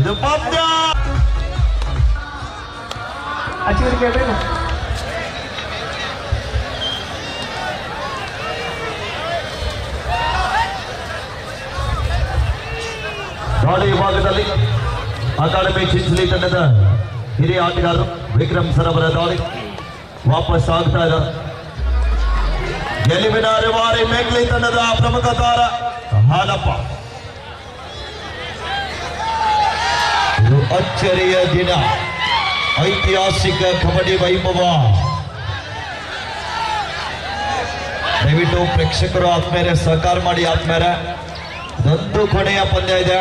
ಇದು ಪಂದ್ಯ ದಾಳಿ ವಿಭಾಗದಲ್ಲಿ ಅಕಾಡೆಮಿ ಚಿಂಚಲಿ ತಂಡದ ಹಿರಿಯ ಆಟಗಾರರು ವಿಕ್ರಮ್ ಸರಬರ ದಾಳಿ ವಾಪಸ್ ಆಗ್ತಾ ಇದ್ದಾರೆ. ಗೆಲುವಿನ ರೂವಾರಿ ಮೇಘಲಿ ತಂಡದ ಪ್ರಮುಖ ತಾರ ಹಾಲಪ್ಪ. ಇದು ಅಚ್ಚರಿಯ ದಿನ, ಐತಿಹಾಸಿಕ ಕಬಡ್ಡಿ ವೈಭವ. ದಯವಿಟ್ಟು ಪ್ರೇಕ್ಷಕರು ಆದ್ಮೇಲೆ ಸಹಕಾರ ಮಾಡಿ. ಆದ್ಮೇಲೆ ಇದೊಂದು ಕೊನೆಯ ಪಂದ್ಯ ಇದೆ.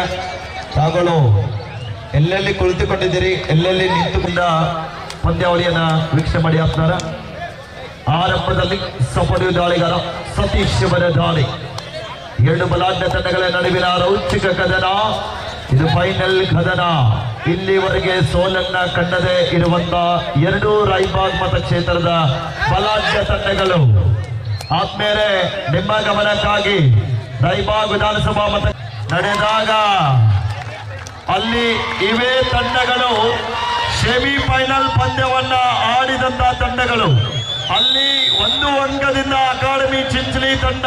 ತಾಗಳು ಎಲ್ಲೆಲ್ಲಿ ಕುಳಿತುಕೊಂಡಿದ್ದೀರಿ, ಎಲ್ಲೆಲ್ಲಿ ನಿಂತುಕೊಂಡ ಪಂದ್ಯಾವಳಿಯನ್ನ ವೀಕ್ಷಣೆ ಮಾಡಿ. ಆತ್ಮಾರ ಆರಂಭದಲ್ಲಿ ಸಪಡಿಯು ದಾಳಿಗಾರ ಸತೀಶ್ ಅವರ ದಾಳಿ. ಎರಡು ಬಲಾಢ್ಯ ತಂಡಗಳ ನಡುವಿನ ರೌಚಿಕ ಕದನ. ಇದು ಫೈನಲ್ ಕದನ. ಇಲ್ಲಿವರೆಗೆ ಸೋಲನ್ನ ಕಂಡದೇ ಇರುವಂತ ಎರಡು ರಾಯಬಾಗ್ ಮತಕ್ಷೇತ್ರದ ಬಲಾಢ್ಯ ತಂಡಗಳು. ಆದ್ಮೇಲೆ ನಿಮ್ಮ ಗಮನಕ್ಕಾಗಿ ರಾಯಬಾಗ್ ವಿಧಾನಸಭಾ ಮತ ನಡೆದಾಗ ಅಲ್ಲಿ ಇವೇ ತಂಡಗಳು ಸೆಮಿಫೈನಲ್ ಪಂದ್ಯವನ್ನ ಆಡಿದಂತ ತಂಡಗಳು. ಅಲ್ಲಿ ಒಂದು ಅಂಕದಿಂದ ಅಕಾಡೆಮಿ ಚಿಂಚಲಿ ತಂಡ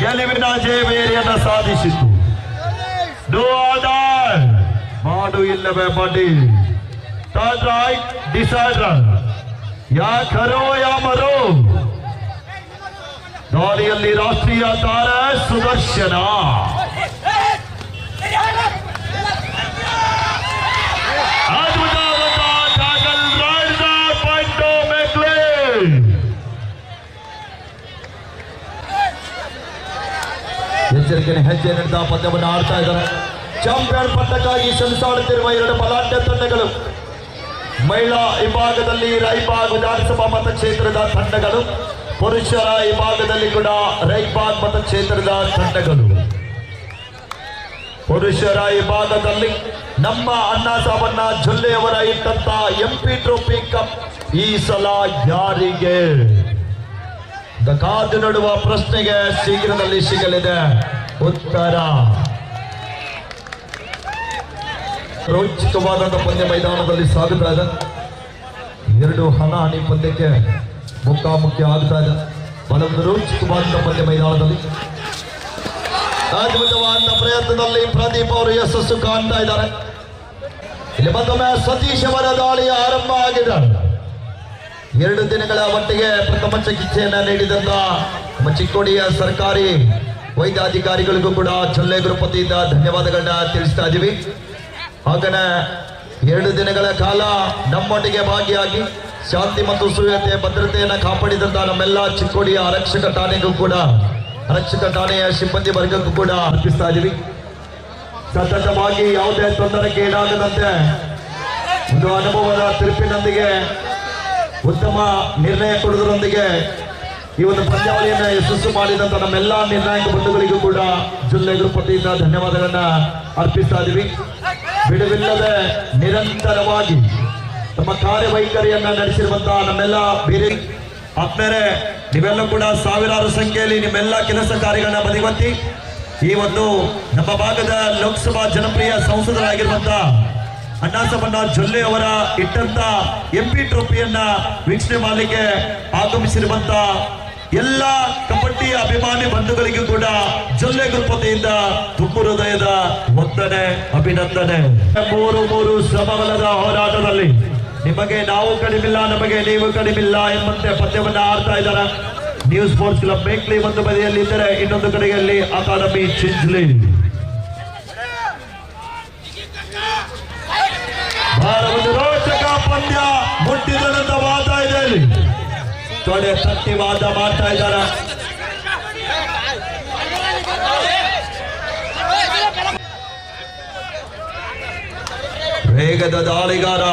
ಗೆಲುವಿನ ಜಯಭೇರಿಯನ್ನು ಸಾಧಿಸಿತು. ಮಾಡು ಇಲ್ಲವೇ ಬಡ್ಡಿ ಡಿಸೈಡರ್ ಯಾ ಖರೋ ಯಾ ಮರೋ. ದಾಳಿಯಲ್ಲಿ ರಾಷ್ಟ್ರೀಯ ತಾರ ಸುದರ್ಶನ. ಎಚ್ಚರಿಕೆಯ ಹೆಜ್ಜೆ ನಡೆದ ಪಂದ್ಯವನ್ನು ಆಡ್ತಾ ಇದ್ದಾರೆ. ಚಾಂಪಿಯನ್ ಪಟ್ಟಕ್ಕಾಗಿ ಸೆಣಸಾಡುತ್ತಿರುವ ಎರಡು ಬಲಾಢ್ಯ ತಂಡಗಳು. ಮಹಿಳಾ ವಿಭಾಗದಲ್ಲಿ ರಾಯಬಾಗ್ ವಿಧಾನಸಭಾ ಮತಕ್ಷೇತ್ರದ ತಂಡಗಳು, ಪುರುಷರ ವಿಭಾಗದಲ್ಲಿ ಕೂಡ ರಾಯಬಾಗ್ ಮತಕ್ಷೇತ್ರದ ತಂಡಗಳು. ಪುರುಷರ ವಿಭಾಗದಲ್ಲಿ ನಮ್ಮ ಅಣ್ಣಾ ಸಾಬಣ್ಣ ಜೊಲ್ಲೆಯವರ ಇಟ್ಟಂತ ಎಂಪಿ ಟ್ರೋಫಿ ಕಪ್ ಈ ಸಲ ಯಾರಿಗೆ? ಕಾದು ನೋಡುವ ಪ್ರಶ್ನೆಗೆ ಶೀಘ್ರದಲ್ಲಿ ಸಿಗಲಿದೆ ಉತ್ತರ. ರೋಚಕವಾದಂತಹ ಪಂದ್ಯ ಮೈದಾನದಲ್ಲಿ ಸಾಗುತ್ತಾ ಇದೆ. ಎರಡು ಹಣಾಹಣಿ ಪಂದ್ಯಕ್ಕೆ ಮುಖಾಮುಖಿ ಆಗ್ತಾ ಇದೆ. ಬಲವೊಂದು ರೋಚಕವಾದಂತಹ ಪಂದ್ಯ ಮೈದಾನದಲ್ಲಿ ಅದ್ಭುತವಾದ ಪ್ರಯತ್ನದಲ್ಲಿ ಪ್ರದೀಪ್ ಅವರು ಯಶಸ್ಸು ಕಾಣ್ತಾ ಇದ್ದಾರೆ. ಇಲ್ಲಿ ಮತ್ತೊಮ್ಮೆ ಸತೀಶ್ ಅವರ ದಾಳಿ ಆರಂಭ ಆಗಿದೆ. ಎರಡು ದಿನಗಳ ಮಟ್ಟಿಗೆ ಪ್ರಥಮ ಚಿಕಿತ್ಸೆಯನ್ನ ನೀಡಿದಂತ ನಮ್ಮ ಚಿಕ್ಕೋಡಿಯ ಸರ್ಕಾರಿ ವೈದ್ಯಾಧಿಕಾರಿಗಳಿಗೂ ಕೂಡ ಚೊಲ್ಲೆ ಗುರುಪತಿಯಿಂದ ಧನ್ಯವಾದಗಳನ್ನ ತಿಳಿಸ್ತಾ ಇದ್ದೀವಿ. ಹಾಗೇನೆ ಎರಡು ದಿನಗಳ ಕಾಲ ನಮ್ಮೊಟ್ಟಿಗೆ ಭಾಗಿಯಾಗಿ ಶಾಂತಿ ಮತ್ತು ಸುವ್ಯವಸ್ಥೆ ಭದ್ರತೆಯನ್ನ ಕಾಪಾಡಿದಂತ ನಮ್ಮೆಲ್ಲ ಚಿಕ್ಕೋಡಿಯ ಆರಕ್ಷಕ ಠಾಣೆಗೂ ಕೂಡ, ಆರಕ್ಷಕ ಠಾಣೆಯ ಸಿಬ್ಬಂದಿ ವರ್ಗಕ್ಕೂ ಕೂಡ ಅರ್ಪಿಸ್ತಾ ಇದ್ದೀವಿ. ಸತತವಾಗಿ ಯಾವುದೇ ತೊಂದರೆಗೆ ಈಡಾಗದಂತೆ ಒಂದು ಅನುಭವದ ತೀರ್ಪಿನೊಂದಿಗೆ, ಉತ್ತಮ ನಿರ್ಣಯ ಕೊಡುವುದರೊಂದಿಗೆ ಈ ಒಂದು ಪಂದ್ಯಾವಳಿಯನ್ನ ಯಶಸ್ಸು ಮಾಡಿದಂತ ನಮ್ಮೆಲ್ಲ ನಿರ್ಣಾಯಕ ಬಂಧುಗಳಿಗೂ ಕೂಡ ಜಿಲ್ಲೆ ಗುರುಪತಿಯಿಂದ ಧನ್ಯವಾದಗಳನ್ನ ಅರ್ಪಿಸ್ತಾ ಇದ್ದೀವಿ. ಬಿಡುವಿಲ್ಲದೆ ನಿರಂತರವಾಗಿ ತಮ್ಮ ಕಾರ್ಯವೈಖರಿಯನ್ನ ನಡೆಸಿರುವಂತಹ ನಮ್ಮೆಲ್ಲ ಬೇರೆ ಆತ್ಮೇಲೆ ನೀವೆಲ್ಲ ಕೂಡ ಸಾವಿರಾರು ಸಂಖ್ಯೆಯಲ್ಲಿ ನಿಮ್ಮೆಲ್ಲ ಕೆಲಸ ಕಾರ್ಯಗಳನ್ನ ಬದಿಗೊತ್ತಿ ಈ ಒಂದು ನಮ್ಮ ಭಾಗದ ಲೋಕಸಭಾ ಜನಪ್ರಿಯ ಸಂಸದರಾಗಿರುವಂತಹ ಅಣ್ಣಾ ಸಾಬಣ್ಣ ಜೊಲ್ಲೆ ಅವರ ಇಟ್ಟಂತ ಎಂಪಿ ಟ್ರೋಫಿಯನ್ನ ವೀಕ್ಷಣೆ ಮಾಡಲಿಕ್ಕೆ ಆಗಮಿಸಿರುವಂತ ಎಲ್ಲ ಕಬಡ್ಡಿ ಅಭಿಮಾನಿ ಬಂಧುಗಳಿಗೂ ಕೂಡ ಜೊಲ್ಲೆ ಗುರುಪತಿಯಿಂದ ತುಂಬು ಹೃದಯದ ವಂದನೆ, ಅಭಿನಂದನೆ. ಮೂರು ಶ್ರಮಬಲದ ಹೋರಾಟದಲ್ಲಿ ನಿಮಗೆ ನಾವು ಕಡಿಮಿಲ್ಲ, ನಮಗೆ ನೀವು ಕಡಿಮಿಲ್ಲ ಎಂಬಂತೆ ಪದ್ಯವನ್ನ ಆಡ್ತಾ ಇದ್ದಾರೆ. ನ್ಯೂ ಸ್ಪೋರ್ಟ್ಸ್ ಕ್ಲಬ್ ಮೇಕ್ಲಿ ಒಂದು ಬದಿಯಲ್ಲಿ ಇದ್ದರೆ, ಇನ್ನೊಂದು ಕಡೆಯಲ್ಲಿ ಅಕಾಡೆಮಿ ಚಿಂಚಲಿ. ಒಂದು ರೋಚಕ ಪಂದ್ಯ ಮುಟ್ಟಿದಂತ ವಾದ ಇದೆ. ಅಲ್ಲಿ ತೊಡೆ ತಟ್ಟಿ ವಾದ ಮಾಡ್ತಾ ಇದ್ದಾರೆ. ವೇಗದ ದಾಳಿಗಾರ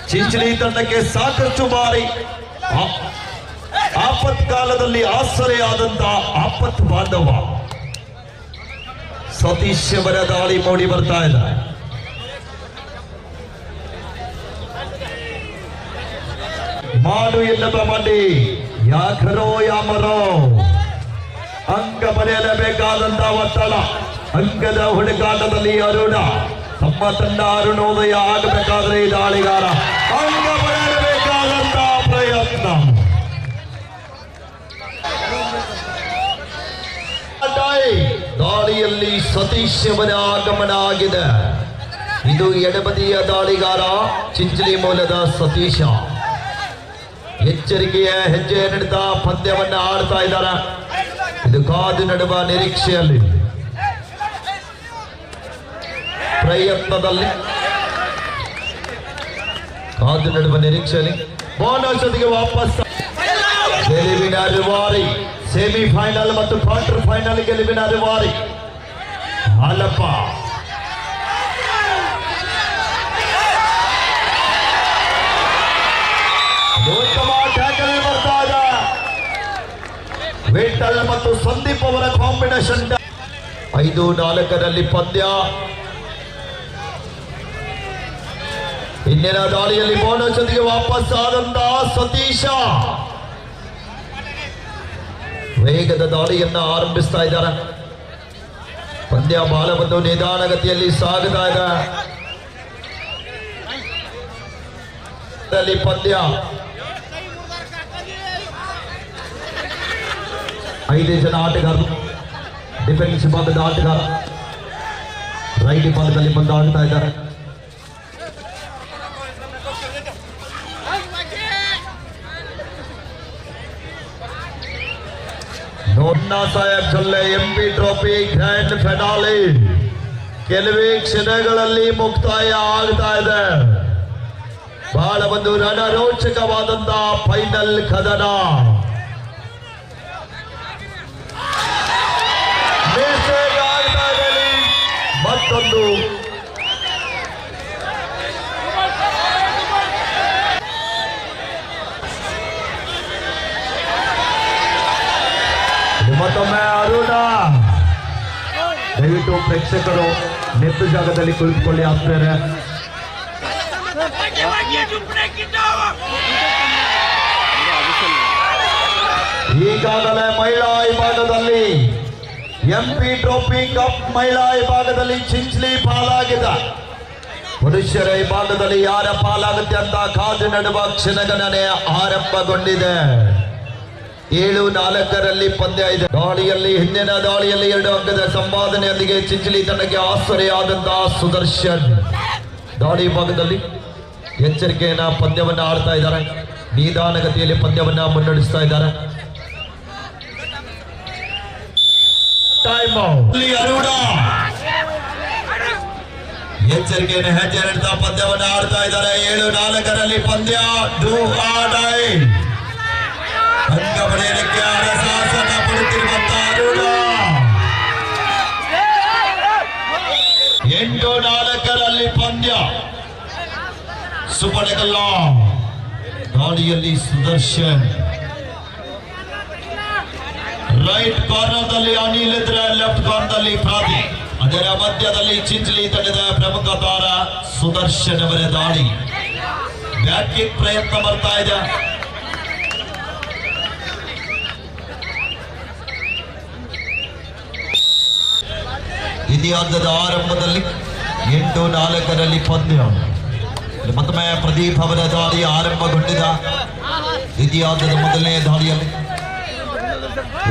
ಚಿಂಚಲಿ ತಂಡಕ್ಕೆ ಸಾಕಷ್ಟು ಬಾರಿ ಆಪತ್ಕಾಲದಲ್ಲಿ ಆಸರೆಯಾದಂತ ಆಪತ್ ಬಾಂಧವ ಸತೀಶ್ ಅವರ ದಾಳಿ ಮೂಡಿ ಬರ್ತಾ ಇದೆ. ಮಾಡು ಎನ್ನದ ಮಂಡಿ ಯಾಕರೋ ಯಾಮರೋ ಅಂಕ ಬರೆಯಲೇಬೇಕಾದಂತ ಒತ್ತಡ ಅಂಕದ ಹುಡುಕಾಟದಲ್ಲಿ ಅರುಣ ತಮ್ಮ ತಂಡ ಅರುಣೋದಯ ಆಗಬೇಕಾದ್ರೆ ಈ ದಾಳಿಗಾರ ಅಂಕ ಪಡೆಯಬೇಕಾದಂತ ಪ್ರಯತ್ನ. ದಾಳಿಯಲ್ಲಿ ಸತೀಶ್ ಅವರ ಆಗಮನ ಆಗಿದೆ. ಇದು ಎಡಬದಿಯ ದಾಳಿಗಾರ ಚಿಂಚಲಿ ಮೂಲದ ಸತೀಶ. ಎಚ್ಚರಿಕೆಯ ಹೆಜ್ಜೆ ನಡೆದ ಪಂದ್ಯವನ್ನ ಆಡ್ತಾ ಇದ್ದಾರೆ. ಇದು ಕಾದು ನಡುವ ನಿರೀಕ್ಷೆಯಲ್ಲಿ ಪ್ರಯತ್ನದಲ್ಲಿ ಕಾದು ನಡುವ ನಿರೀಕ್ಷೆಯಲ್ಲಿ ಬೋನಸ್ ಜೊತೆಗೆ ವಾಪಸ್ ಗೆಲುವಿನ ರೂವಾರಿ. ಸೆಮಿಫೈನಲ್ ಮತ್ತು ಕ್ವಾರ್ಟರ್ ಫೈನಲ್ ಗೆಲುವಿನ ರೂವಾರಿ ಹಾಲಪ್ಪ. ಉತ್ತಮ ಟ್ಯಾಕಲ್ ಬರ್ತಾ ಇದೆ. ವಿಠಲ್ ಮತ್ತು ಸಂದೀಪ್ ಅವರ ಕಾಂಬಿನೇಷನ್. 5-4 ಪಂದ್ಯ. ಇಂದಿನ ದಾಳಿಯಲ್ಲಿ ಬೋನಸ್ ಜೊತೆಗೆ ವಾಪಸ್ ಆದಂತ ಸತೀಶ ವೇಗದ ದಾಳಿಯನ್ನ ಆರಂಭಿಸ್ತಾ ಇದ್ದಾರೆ. ಪಂದ್ಯ ಬಾಲವನ್ನು ನಿಧಾನಗತಿಯಲ್ಲಿ ಸಾಗುತ್ತಾ ಇದೆ. ಪಂದ್ಯ 5 ಜನ ಆಟಗಾರರು. ಡಿಫೆನ್ಸ್ ವಿಭಾಗದ ಆಟಗಾರ ರೈಟ್ ವಿಭಾಗದಲ್ಲಿ ಬಂದು ಆಡ್ತಾ ಇದ್ದಾರೆ. ನೋಡ್ನಾ Saheb Jolle MP trophy grand finale ಕೆಲವೇ ಕ್ಷಣಗಳಲ್ಲಿ ಮುಕ್ತಾಯ ಆಗ್ತಾ ಇದೆ. ಬಹಳ ಒಂದು ರಣರೋಚಕವಾದಂತ ಫೈನಲ್ ಕದನ. ಮತ್ತೊಂದು ಮತ್ತೊಮ್ಮೆ ಅರುಣ. ದಯವಿಟ್ಟು ಪ್ರೇಕ್ಷಕರು ನಿಂತು ಜಾಗದಲ್ಲಿ ಕುಳಿತುಕೊಳ್ಳಿ. ಆಸ್ಪತ್ರೆ ಈಗಾಗಲೇ ಮಹಿಳಾ ವಿಭಾಗದಲ್ಲಿ ಎಂಪಿ ಟ್ರೋಫಿ ಕಪ್ ಮಹಿಳಾ ವಿಭಾಗದಲ್ಲಿ ಚಿಂಚಲಿ ಪಾಲಾಗಿದೆ. ಪುರುಷರ ವಿಭಾಗದಲ್ಲಿ ಯಾರ ಪಾಲಾಗುತ್ತೆ ಅಂತ ಕಾದು ನಡುವ ಕ್ಷಣಗಣನೆ ಆರಂಭಗೊಂಡಿದೆ. 7-4 ಪಂದ್ಯ ಇದೆ. ದಾಳಿಯಲ್ಲಿ ಹಿಂದಿನ ದಾಳಿಯಲ್ಲಿ 2 ಅಂಕದ ಸಂಪಾದನೆಯೊಂದಿಗೆ ಚಿಂಚಲಿ ತಂಡಕ್ಕೆ ಆಸರೆಯಾದಂತಹ ಸುದರ್ಶನ್ ದಾಳಿ ಭಾಗದಲ್ಲಿ ಎಚ್ಚರಿಕೆಯನ್ನ ಪಂದ್ಯವನ್ನ ಆಡ್ತಾ ಇದ್ದಾರೆ. ನಿಧಾನಗತಿಯಲ್ಲಿ ಪಂದ್ಯವನ್ನ ಮುನ್ನಡೆಸ್ತಾ ಇದ್ದಾರೆ. ಅರುಣ ಎಚ್ಚರಿಕೆಯನ್ನು ಹೆಜ್ಜೆ ನಡೆದ ಪಂದ್ಯವನ್ನ ಆಡ್ತಾ ಇದ್ದಾರೆ. 7-4 ಪಂದ್ಯ ಡೂ ಆರ್ ಡೈ. ಅಂಕ ಪಡೆಯಲಿಕ್ಕೆ ಹರಸಾಹಸ ಪಡುತ್ತಿರುವಂತಹ ಅರುಣ 8-4 ಪಂದ್ಯ ಸುಪಡೆಗಲ್ಲ. ದಾಳಿಯಲ್ಲಿ ಸುದರ್ಶನ್ ರೈಟ್ ಕಾರ್ನರ್ ದಲ್ಲಿ ಅನಿಲ್ ಇದ್ರೆ ಲೆಫ್ಟ್ ಕಾರ್ನರ್ ದಲ್ಲಿ ಪ್ರಾದಿ. ಅದರ ಮಧ್ಯದಲ್ಲಿ ಚಿಂಚಲಿ ತಂಡದ ಪ್ರಮುಖ ತಾರ ಸುದರ್ಶನ್ ಅವರ ದಾಳಿ. ಬ್ಯಾಟಿಂಗ್ ಪ್ರಯತ್ನ ಬರ್ತಾ ಇದೆ. ಇತಿಹಾಸದ ಆರಂಭದಲ್ಲಿ 8-4 ಪಂದ್ಯ. ಮತ್ತೊಮ್ಮೆ ಪ್ರದೀಪ್ ಅವರ ದಾಳಿ ಆರಂಭಗೊಂಡಿದ ಇತಿಹಾಸದ ಮೊದಲನೇ ದಾಳಿಯಲ್ಲಿ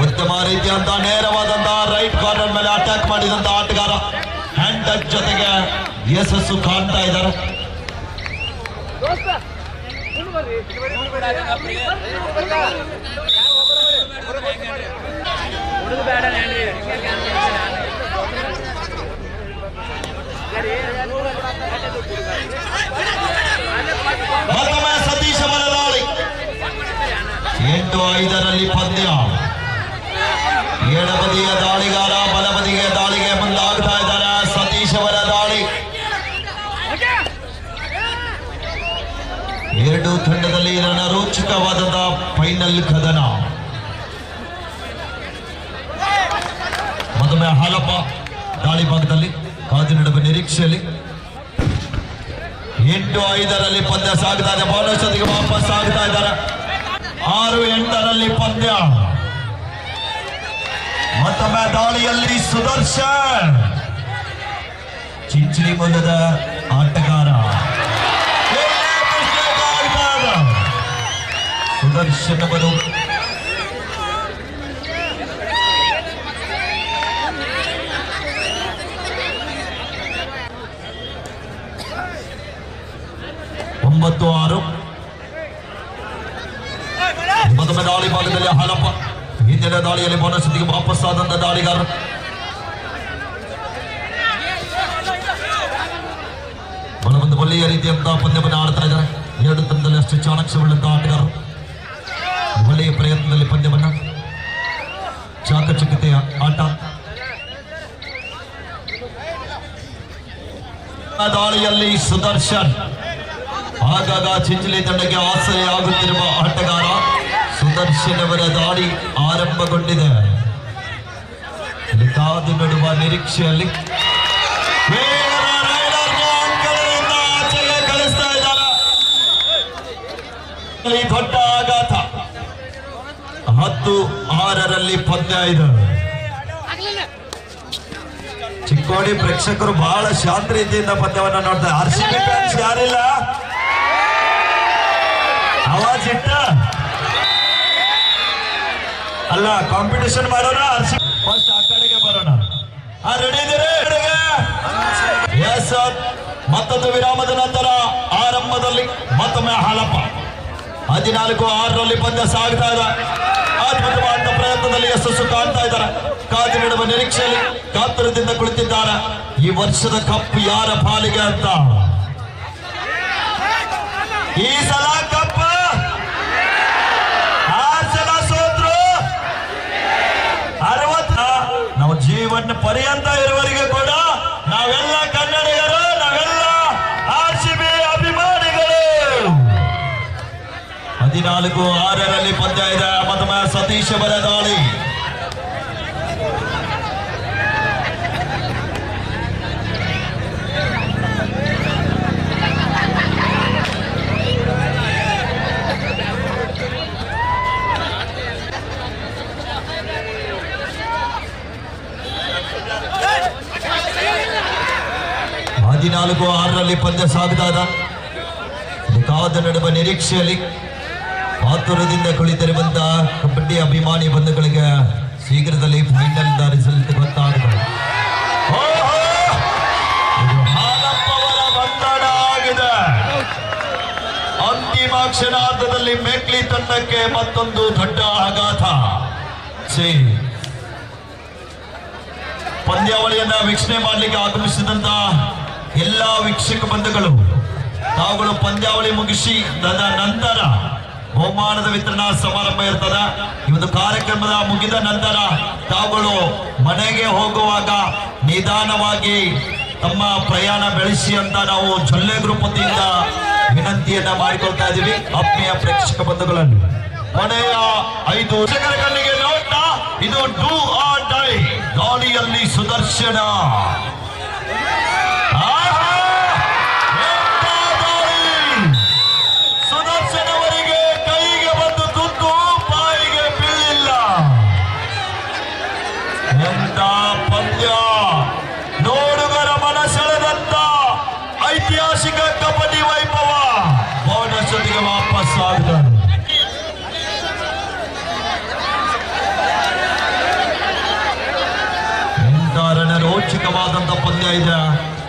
ಉತ್ತಮ ರೀತಿಯಂತ ನೇರವಾದಂತಹ ರೈಟ್ ಕಾರ್ನರ್ ಮೇಲೆ ಅಟ್ಯಾಕ್ ಮಾಡಿದಂತ ಆಟಗಾರ ಹ್ಯಾಂಡ್ ಟಚ್ ಜೊತೆಗೆ ಯಶಸ್ಸು ಕಾಣ್ತಾ ಇದ್ದಾರೆ. ಮತ್ತೊಮ್ಮೆ ಸತೀಶ್ ಅವರ ದಾಳಿ 8-5 ಪಂದ್ಯ. ಎಡಬದಿಯ ದಾಳಿಗಾರ ಬಲಬದಿಗೆ ದಾಳಿಗೆ ಮುಂದಾಗ್ತಾ ಇದ್ದಾರೆ. ಸತೀಶ್ ಅವರ ದಾಳಿ. 2 ತಂಡದಲ್ಲಿ ರಣರೋಚಕವಾದಂತಹ ಫೈನಲ್ ಕದನ. ಮತ್ತೊಮ್ಮೆ ಹಾಲಪ್ಪ ದಾಳಿ ಭಾಗದಲ್ಲಿ ಕಾದು ನಡುವ ನಿರೀಕ್ಷೆಯಲ್ಲಿ. 8-5 ಪಂದ್ಯ ಸಾಗ್ತಾ ಇದೆ. ಬೋನಸ್ ಜೊತೆಗೆ ವಾಪಸ್ ಆಗ್ತಾ ಇದ್ದಾರೆ. 6-8 ಪಂದ್ಯ. ಮತ್ತೊಮ್ಮೆ ದಾಳಿಯಲ್ಲಿ ಸುದರ್ಶನ್ ಚಿಂಚಲಿ ಮೂಲದ ಆಟಗಾರ ಸುದರ್ಶನ್ ಅವರು ಒಂಬತ್ತು ಆರು. ಮತ್ತೊಮ್ಮೆ ದಾಳಿ ಭಾಗದಲ್ಲಿ ಹಾಲಪ್ಪ ಹಿಂದಿನ ದಾಳಿಯಲ್ಲಿ ಬೋನಸ್ಸಿಗೆ ವಾಪಸ್ಸಾದಂತ ದಾಳಿಗಾರರು ಒಂದು ಒಳ್ಳೆಯ ರೀತಿಯಂತಹ ಪಂದ್ಯವನ್ನು ಆಡ್ತಾ ಇದ್ದಾರೆ. ಎರಡು ತಂಡದಲ್ಲಿ ಅಷ್ಟು ಚಾಣಕ್ಷವುಳ್ಳಂತಹ ಆಟಗಾರರು ಒಳ್ಳೆಯ ಪ್ರಯತ್ನದಲ್ಲಿ ಪಂದ್ಯವನ್ನ ಚಾಕಚಕ್ಯತೆಯ ಆಟ. ದಾಳಿಯಲ್ಲಿ ಸುದರ್ಶನ್ ಆಗಾಗ ಚಿಂಚಲಿ ತಂಡಕ್ಕೆ ಆಸರೆಯಾಗುತ್ತಿರುವ ಆಟಗಾರ ಸುದರ್ಶನ್ ಅವರ ದಾಳಿ ಆರಂಭಗೊಂಡಿದೆ. ಕಾದು ನೋಡುವ ನಿರೀಕ್ಷೆಯಲ್ಲಿ ಕಳಿಸ್ತಾ ಇದ್ದಾರೆ. ದೊಡ್ಡ ಆಘಾತ. 10-6 ಪಂದ್ಯ ಇದೆ. ಚಿಕ್ಕೋಡಿ ಪ್ರೇಕ್ಷಕರು ಬಹಳ ಶಾಂತ ರೀತಿಯಿಂದ ಪಂದ್ಯವನ್ನ ನೋಡ್ತಾರೆ. RCB ಫ್ಯಾನ್ಸ್ ಯಾರಿಲ್ಲ ಆವಾಜ್ ಇಟ್ಟ ಅಲ್ಲ ಕಾಂಪಿಟೇಷನ್ ಮಾಡೋಣ. ಫಸ್ಟ್ ಆ ಕಡೆಗೆ ಬರೋಣ. ರೆಡಿ ಇದ್ದೀರಿ? ಮತ್ತೊಂದು ವಿರಾಮದ ನಂತರ ಆರಂಭದಲ್ಲಿ ಮತ್ತೊಮ್ಮೆ ಹಾಲಪ್ಪ 14-6 ಪಂದ್ಯ ಸಾಗ್ತಾ ಇದೆ. ಅದ್ಭುತವಾದ ಪ್ರಯತ್ನದಲ್ಲಿ ಯಶಸ್ಸು ಕಾಣ್ತಾ ಇದ್ದಾರೆ. ಕಾದು ನೀಡುವ ನಿರೀಕ್ಷೆಯಲ್ಲಿ ಕಾತುರದಿಂದ ಕುಳಿತಿದ್ದಾರೆ. ಈ ವರ್ಷದ ಕಪ್ ಯಾರ ಪಾಲಿಗೆ ಅಂತ. ಈ ಸಲ ಕಪ್ ಸೋತ್ರು 60 ನಾವು ಜೀವನ ಪರ್ಯಂತ ಇರುವವರೆಗೆ ಕೂಡ ನಾವೆಲ್ಲ ಕನ್ನಡಿಗರು, ನಾವೆಲ್ಲ RCB ಅಭಿಮಾನಿಗಳು. 14-6 ಪಂದ್ಯ ಇದೆ. ಮತ್ತೊಮ್ಮೆ ಸತೀಶ್ ಅವರ ದಾಳಿ. ಹದಿನಾಲ್ಕು 6 ಪಂದ್ಯ ಸಾಗ್ತಾ ಇದೆ. ಕಾದ ನಡುವ ನಿರೀಕ್ಷೆಯಲ್ಲಿ ಆತುರದಿಂದ ಕುಳಿತಿರುವಂತ ಕಬಡ್ಡಿ ಅಭಿಮಾನಿ ಬಂಧುಗಳಿಗೆ ಶೀಘ್ರದಲ್ಲಿ ಫೈನಲ್ ರಿಸಲ್ಟ್ ಗೊತ್ತಾಗುತ್ತದೆ. ಹಾಲಪ್ಪವರ ಬಂಧನ ಆಗಿದೆ. ಅಂತಿಮ ಕ್ಷಣಾರ್ಧದಲ್ಲಿ ಮೆಕ್ಲಿ ತಂಡಕ್ಕೆ ಮತ್ತೊಂದು ದೊಡ್ಡ ಆಘಾತ. ಪಂದ್ಯಾವಳಿಯನ್ನ ವೀಕ್ಷಣೆ ಮಾಡಲಿಕ್ಕೆ ಆಗಮಿಸಿದಂತ ಎಲ್ಲಾ ವೀಕ್ಷಕ ಬಂಧುಗಳು ತಾವುಗಳು ಪಂದ್ಯಾವಳಿ ಮುಗಿಸಿ ನಂತರ ಬಹುಮಾನದ ವಿತರಣಾ ಸಮಾರಂಭ ಇರ್ತದ. ಈ ಒಂದು ಕಾರ್ಯಕ್ರಮದ ಮುಗಿದ ನಂತರ ತಾವುಗಳು ಮನೆಗೆ ಹೋಗುವಾಗ ನಿಧಾನವಾಗಿ ತಮ್ಮ ಪ್ರಯಾಣ ಬೆಳೆಸಿ ಅಂತ ನಾವು ಜೊಲ್ಲೆ ಗ್ರೂಪ್ ವತಿಯಿಂದ ವಿನಂತಿಯನ್ನ ಮಾಡಿಕೊಳ್ತಾ ಇದೀವಿ. ಆತ್ಮೀಯ ಪ್ರೇಕ್ಷಕ ಬಂಧುಗಳನ್ನು ಕೊನೆಯ 5 ವರ್ಷಗಳ ಕಣ್ಣಿಗೆ ನೋಟ. ಇದು ಡೂ ಆರ್ ಡೈ. ದಾಳಿಯಲ್ಲಿ ಸುದರ್ಶನ. ಸುದರ್ಶನ್ ಅವರಿಗೆ ಕೈಗೆ ಬಂದು ತುತ್ತು, ಬಾಯಿಗೆ ಬೀಳಿಲ್ಲ. ಎಂತ ಪಂದ್ಯ! ನೋಡುಗರ ಮನ ಸೆಳೆದಂತ ಐತಿಹಾಸಿಕ ಕಬಡ್ಡಿ ವೈಭವ ಬೋನಸ್ ಜೊತೆಗೆ ವಾಪಸ್ ಆಗುತ್ತಾರೆ. ರೋಚಕವಾದಂತ ಪಂದ್ಯ ಇದೆ.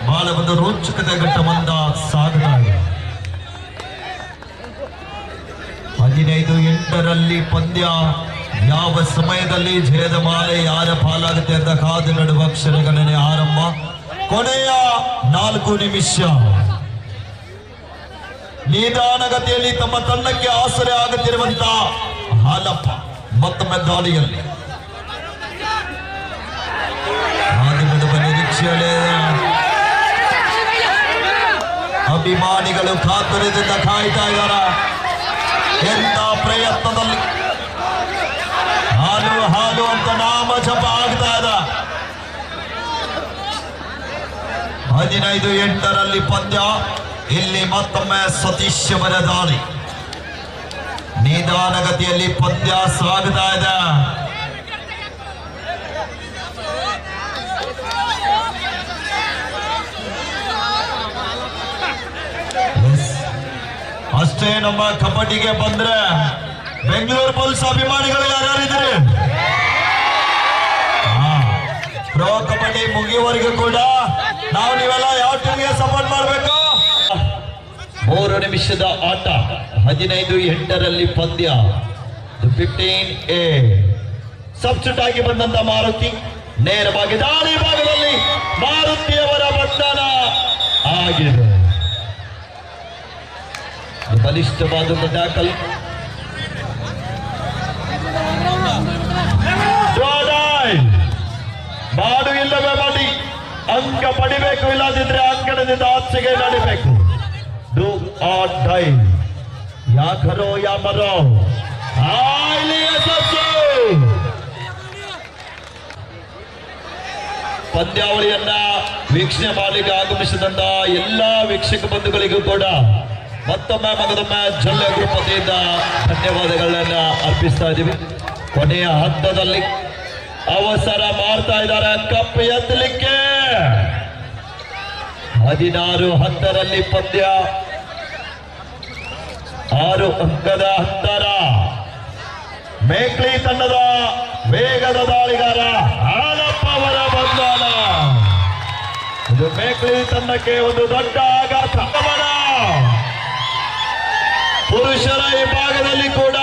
ಬಹಳ ಒಂದು ರೋಚಕತೆ ಘಟ್ಟ ಬಂದ ಸಾಗ್ತಾ ಇದೆ. 15-8 ಪಂದ್ಯ ಯಾವ ಸಮಯದಲ್ಲಿ ಜಯದ ಮಾಲೆ ಯಾರ ಪಾಲಾಗುತ್ತೆ ಅಂತ ಕಾದು ನಡುವ ಕ್ಷಣಗಣನೆ ಆರಂಭ. ಕೊನೆಯ 4 ನಿಮಿಷ ನಿಧಾನಗತಿಯಲ್ಲಿ ತಮ್ಮ ತಂಡಕ್ಕೆ ಆಸರೆ ಆಗುತ್ತಿರುವಂತ ಹಾಲಪ್ಪ ಮತ್ತೊಮ್ಮೆ ದಾಳಿಯಲ್ಲಿ ನಿರೀಕ್ಷೆಯಲ್ಲೇ ಅಭಿಮಾನಿಗಳು ಕಾತುರದಿಂದ ಕಾಯ್ತಾ ಇದ್ದಾರೆ. ಎಂತ ಪ್ರಯತ್ನದಲ್ಲಿ ಹಾಲು ಹಾಲು ಅಂತ ನಾಮ ಜಪ ಆಗ್ತಾ ಇದೆ. 15-8 ಪಂದ್ಯ. ಇಲ್ಲಿ ಮತ್ತೊಮ್ಮೆ ಸತೀಶ್ ಅವರ ದಾಳಿ. ನಿಧಾನಗತಿಯಲ್ಲಿ ಪಂದ್ಯ ಸಾಗುತ್ತಾ ಇದೆ. ಮತ್ತೆ ನಮ್ಮ ಕಬಡ್ಡಿಗೆ ಬಂದ್ರೆ ಬೆಂಗಳೂರು ಬುಲ್ಸ್ ಅಭಿಮಾನಿಗಳು ಯಾರ್ಯಾರಿದ್ದಾರೆ? ಪ್ರೋ ಕಬಡ್ಡಿ ಮುಗಿಯುವವರೆಗೂ ಕೂಡ ನಾವು ನೀವೆಲ್ಲ ಯಾವ ಟೀಮ್ಗೆ ಸಪೋರ್ಟ್ ಮಾಡಬೇಕು? 3 ನಿಮಿಷದ ಆಟ, 15-8 ಪಂದ್ಯ. 15A ಸಬ್ಸ್ಟಿಟ್ಯೂಟ್ ಆಗಿ ಬಂದಂತ ಮಾರುತಿ ನೇರವಾಗಿ ದಾಳಿ ಭಾಗದಲ್ಲಿ ಮಾರುತಿಯವರ ಬಂಧನ ಆಗಿದೆ. ಬಲಿಷ್ಠವಾದ ಟ್ಯಾಕಲ್. ಮಾಡು ಇಲ್ಲವೇ ಮಾಡಿ ಅಂಕ ಪಡಿಬೇಕು, ಇಲ್ಲದಿದ್ರೆ ಅಂಕಣದಿಂದ ಆಚೆಗೆ ನಡಿಬೇಕು. ಡೂ ಆರ್ ಡೈ, ಯಾಕರೋ ಯಾಮರೋ. ಪಂದ್ಯಾವಳಿಯನ್ನ ವೀಕ್ಷಣೆ ಮಾಡಲಿಕ್ಕೆ ಆಗಮಿಸಿದಂತ ಎಲ್ಲಾ ವೀಕ್ಷಕ ಬಂಧುಗಳಿಗೂ ಕೂಡ ಮತ್ತೊಮ್ಮೆ ಮಗದೊಮ್ಮೆ ಜೊಲ್ಲೆ ಗ್ರೂಪ್ ವತಿಯಿಂದ ಧನ್ಯವಾದಗಳನ್ನ ಅರ್ಪಿಸ್ತಾ ಇದ್ದೀವಿ. ಕೊನೆಯ ಹಂತದಲ್ಲಿ ಅವಸರ ಮಾಡ್ತಾ ಇದ್ದಾರೆ ಕಪ್ ಎತ್ತಲಿಕ್ಕೆ. 16-10 ಪಂದ್ಯ, 6 ಅಂಕದ ಅಂತರ. ಮೇಕ್ಲಿ ತಂಡದ ವೇಗದ ದಾಳಿಗಾರ ಹಾಲಪ್ಪ ಅವರ ಬಂಧನ. ಇದು ಮೇಕ್ಲಿ ತಂಡಕ್ಕೆ ಒಂದು ದೊಡ್ಡ ಆಘಾತ. ಪುರುಷರ ವಿಭಾಗದಲ್ಲಿ ಕೂಡ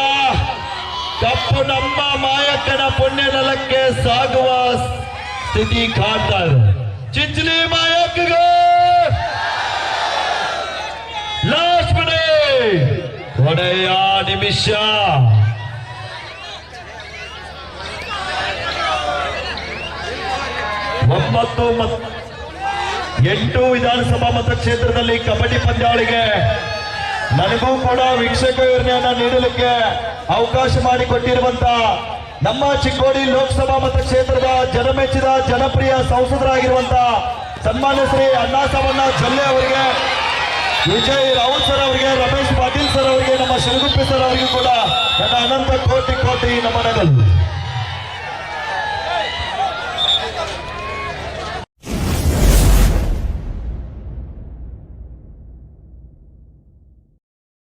ಕಪ್ಪು ನಮ್ಮ ಮಾಯಕ್ಕನ ಪುಣ್ಯ ನೆಲಕ್ಕೆ ಸಾಗುವ ಸ್ಥಿತಿ ಕಾಣ್ತಾ ಇದೆ. ಚಿಂಚಲಿ ಮಾಯಕ್ಕಗೆ ಲಾಸ್ಟ್ ಮಿನಿಟ್, ಕೊನೆಯ ನಿಮಿಷ. 9-8 ವಿಧಾನಸಭಾ ಮತಕ್ಷೇತ್ರದಲ್ಲಿ ಕಬಡ್ಡಿ ಪಂದ್ಯಾವಳಿಗೆ ನನಗೂ ಕೂಡ ವೀಕ್ಷಕ ವಿವರಣೆಯನ್ನ ನೀಡಲಿಕ್ಕೆ ಅವಕಾಶ ಮಾಡಿಕೊಟ್ಟಿರುವಂತ ನಮ್ಮ ಚಿಕ್ಕೋಡಿ ಲೋಕಸಭಾ ಮತಕ್ಷೇತ್ರದ ಜನಮೆಚ್ಚಿದ ಜನಪ್ರಿಯ ಸಂಸದರಾಗಿರುವಂತ ಸನ್ಮಾನ್ಯ ಶ್ರೀ ಅಣ್ಣಾಸಾಬಣ್ಣ ಜೊಲ್ಲೆ ಅವರಿಗೆ, ವಿಜಯ್ ರಾವುತ್ ಸರ್ ಅವರಿಗೆ, ರಮೇಶ್ ಪಾಟೀಲ್ ಸರ್ ಅವರಿಗೆ, ನಮ್ಮ ಶಿವಗುಪ್ಪಿ ಸರ್ ಅವರಿಗೂ ಕೂಡ ನನ್ನ ಅನಂತ ಕೋಟಿ ನಮನಗಳು.